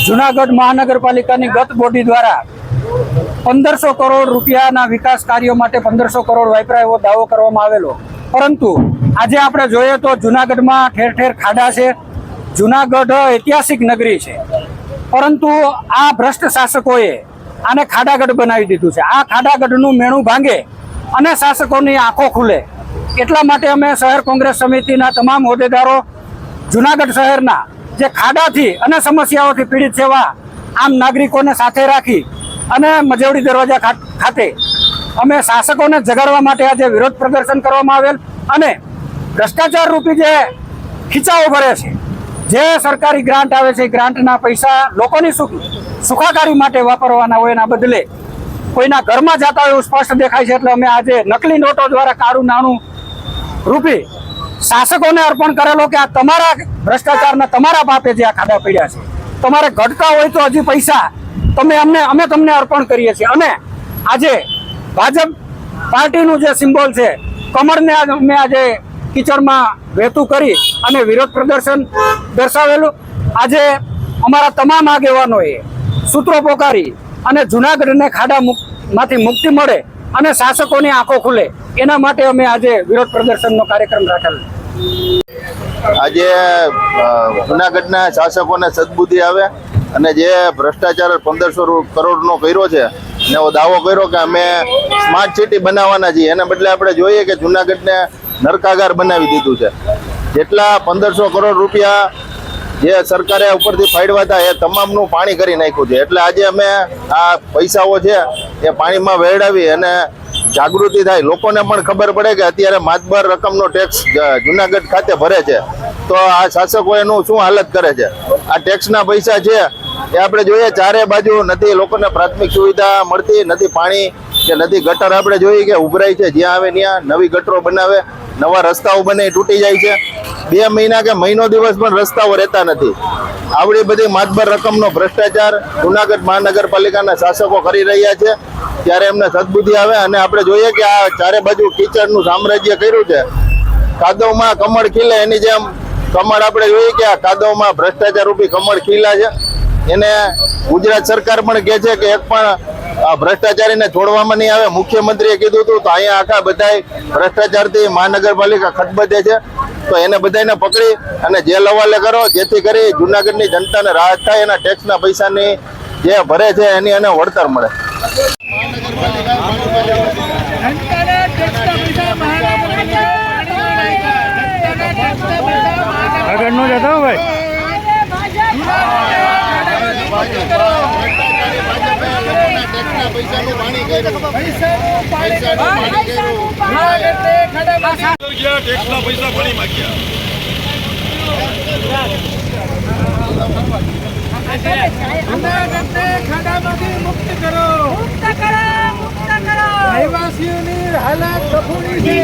જૂનાગઢ મહાનગરપાલિકાની ગત બોડી દ્વારા 1500 કરોડ રૂપિયાના વિકાસ કાર્યો માટે 1500 કરોડ વાપરાય એવો દાવો કરવામાં આવેલો, પરંતુ આજે આપણે જોઈએ તો જૂનાગઢમાં ઠેર ઠેર ખાડા છે. જૂનાગઢ ઐતિહાસિક નગરી છે, પરંતુ આ ભ્રષ્ટ શાસકોએ આને ખાડાગઢ બનાવી દીધું છે. આ ખાડાગઢનું મેણું ભાંગે અને શાસકોની આંખો ખુલે એટલા માટે અમે શહેર કોંગ્રેસ સમિતિના તમામ હોદ્દેદારો જૂનાગઢ શહેરના જે ખાડાથી અને સમસ્યાઓથી પીડિત છે એવા આમ નાગરિકોને સાથે રાખી અને મજેવડી દરવાજા ખાતે અમે શાસકોને જગાડવા માટે આજે વિરોધ પ્રદર્શન કરવામાં આવેલ અને ભ્રષ્ટાચાર રૂપી જે ખીચાઓ ભરે છે, જે સરકારી ગ્રાન્ટ આવે છે, ગ્રાન્ટના પૈસા લોકોની સુખાકારી માટે વાપરવાના હોય એના બદલે કોઈના ઘરમાં જતા હોય એવું સ્પષ્ટ દેખાય છે. એટલે અમે આજે નકલી નોટો દ્વારા કાળું નાણું રૂપી શાસકોને અર્પણ કરેલો કે આ તમારા ભ્રષ્ટાચારના તમારા પાપે જે આ ખાડા પડ્યા છે, તમારે ઘટતા હોય તો હજી પૈસા અમે તમને અર્પણ કરીએ છીએ. અને આજે ભાજપ પાર્ટીનું જે સિમ્બોલ છે કમળને અમે આજે કીચડમાં વહેતું કરી અને વિરોધ પ્રદર્શન દર્શાવેલું. આજે અમારા તમામ આગેવાનોએ સૂત્રો પોકારી અને જૂનાગઢને ખાડામાંથી મુક્તિ મળે અને શાસકોની આંખો ખુલે એના માટે અમે આજે વિરોધ પ્રદર્શનનો કાર્યક્રમ રાખેલો. આજે જૂનાગઢના શાસકોને સદબુદ્ધિ આવે અને જે ભ્રષ્ટાચાર 1500 કરોડનો કર્યો છે ને એવો દાવો કર્યો કે અમે સ્માર્ટ સિટી બનાવવાના છીએ, એના બદલે આપણે જોઈએ કે જૂનાગઢને નરકાગાર બનાવી દીધું છે. જેટલા 1500 કરોડ રૂપિયા જે સરકારે ઉપરથી ફાળવ્યા હતા એ તમામનું પાણી કરી નાખ્યું છે. એટલે આજે અમે આ પૈસાઓ છે એ પાણીમાં વેડાવી અને જાગૃતિ થાય, લોકોને પણ ખબર પડે કે અત્યારે માતબર રકમનો ટેક્સ જૂનાગઢ ખાતે ભરે છે તો આ શાસકો એનું શું હાલત કરે છે. આ ટેક્સના પૈસા છે એ આપણે જોઈએ ચારે બાજુ નથી લોકોને પ્રાથમિક સુવિધા મળતી, નથી પાણી કે નથી ગટર. આપણે જોઈએ કે ઉભરાય છે, જ્યાં આવે ત્યાં નવી ગટરો બનાવે, નવા રસ્તાઓ બને તૂટી જાય છે. 2 મહિના કે મહિનો દિવસ પણ રસ્તાઓ રહેતા નથી. આવડી બધી માતબર રકમનો ભ્રષ્ટાચાર જૂનાગઢ મહાનગરપાલિકાના શાસકો કરી રહ્યા છે, ત્યારે એમને સદબુદ્ધિ આવે. અને આપણે જોઈએ કે આ ચારે બાજુ કીચડનું સામ્રાજ્ય કર્યું છે. કાદવમાં કમળ ખીલે એની જેમ કમળ આપણે જોઈએ કે આ કાદવમાં ભ્રષ્ટાચાર રૂપી કમળ ખીલા છે. એને ગુજરાત સરકાર પણ કહે છે કે એક પણ ભ્રષ્ટાચારીને છોડવામાં નહીં આવે. મુખ્યમંત્રીએ કીધું હતું તો અહીંયા આખા બધાય ભ્રષ્ટાચારથી મહાનગરપાલિકા ખતબદે છે, તો એને બધાને પકડી અને જેલ હવાલે કરો, જેથી કરી જૂનાગઢની જનતાને રાહત થાય, એના ટેક્સના પૈસાની જે ભરે છે એની એને વળતર મળે. આગળનું જતો ભાઈ ખાડામાંથી મુક્ત કરો, રહેવાસીઓની હાલત કફોડી છે.